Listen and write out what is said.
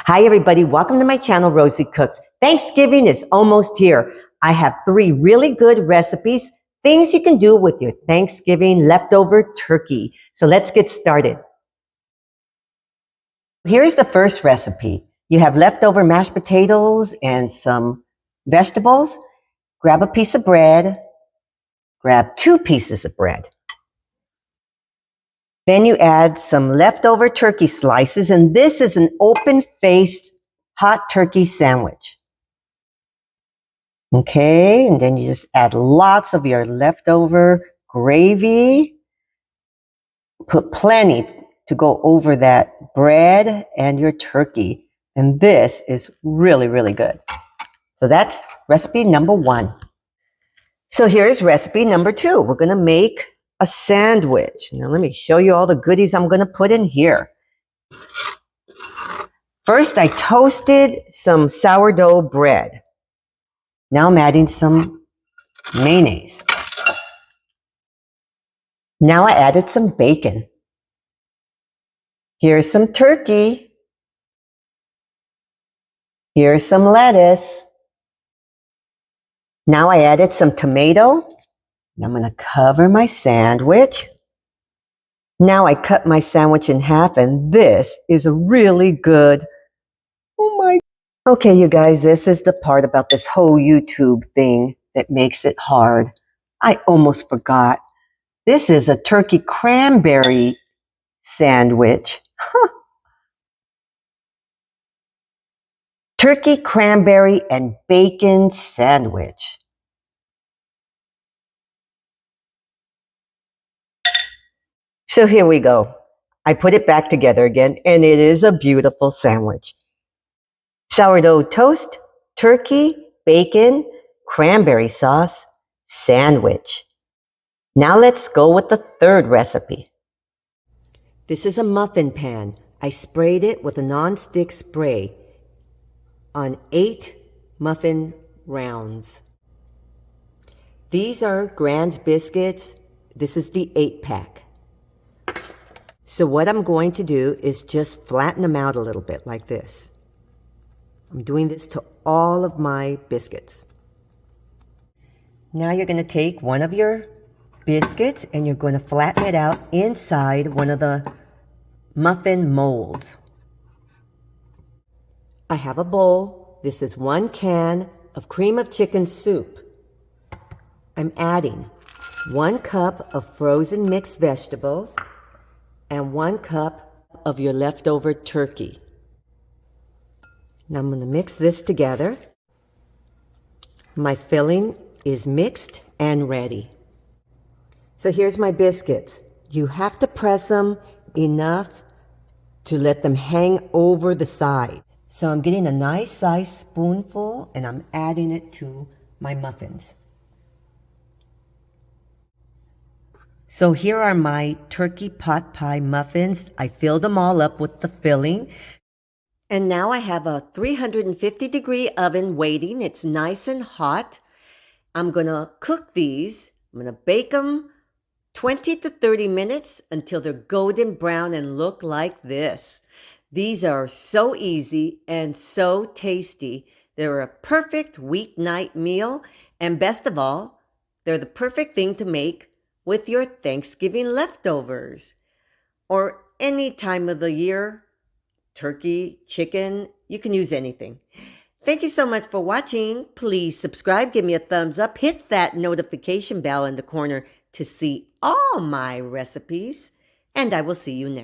Hi everybody, welcome to my channel, Rosie Cooks. Thanksgiving is almost here. I have 3 really good recipes, things you can do with your Thanksgiving leftover turkey. So let's get started. Here's the first recipe. You have leftover mashed potatoes and some vegetables. Grab a piece of bread. Grab 2 pieces of bread. Then you add some leftover turkey slices, and this is an open-faced hot turkey sandwich. Okay, and then you just add lots of your leftover gravy. Put plenty to go over that bread and your turkey. And this is really, really good. So that's recipe number 1. So here's recipe number 2. We're going to make a sandwich. Now let me show you all the goodies I'm going to put in here. First, I toasted some sourdough bread. Now I'm adding some mayonnaise. Now I added some bacon. Here's some turkey. Here's some lettuce. Now I added some tomato. And I'm going to cover my sandwich. Now I cut my sandwich in half, and this is a really good. Oh my. Okay, you guys, this is the part about this whole YouTube thing that makes it hard. I almost forgot. This is a turkey cranberry sandwich. Turkey, cranberry, and bacon sandwich. So here we go. I put it back together again, and it is a beautiful sandwich. Sourdough toast, turkey, bacon, cranberry sauce, sandwich. Now let's go with the third recipe. This is a muffin pan. I sprayed it with a non-stick spray on 8 muffin rounds. These are Grand's biscuits. This is the 8-pack. So what I'm going to do is just flatten them out a little bit like this. I'm doing this to all of my biscuits. Now you're going to take one of your biscuits and you're going to flatten it out inside one of the muffin molds. I have a bowl. This is 1 can of cream of chicken soup. I'm adding 1 cup of frozen mixed vegetables and 1 cup of your leftover turkey. Now I'm going to mix this together. My filling is mixed and ready. So here's my biscuits. You have to press them enough to let them hang over the side. So I'm getting a nice sized spoonful and I'm adding it to my muffins. So here are my turkey pot pie muffins. I filled them all up with the filling. And now I have a 350-degree oven waiting. It's nice and hot. I'm going to cook these. I'm going to bake them 20 to 30 minutes until they're golden brown and look like this. These are so easy and so tasty. They're a perfect weeknight meal. And best of all, they're the perfect thing to make with your Thanksgiving leftovers. Or any time of the year. Turkey, chicken, you can use anything. Thank you so much for watching. Please subscribe, give me a thumbs up, hit that notification bell in the corner to see all my recipes, and I will see you next.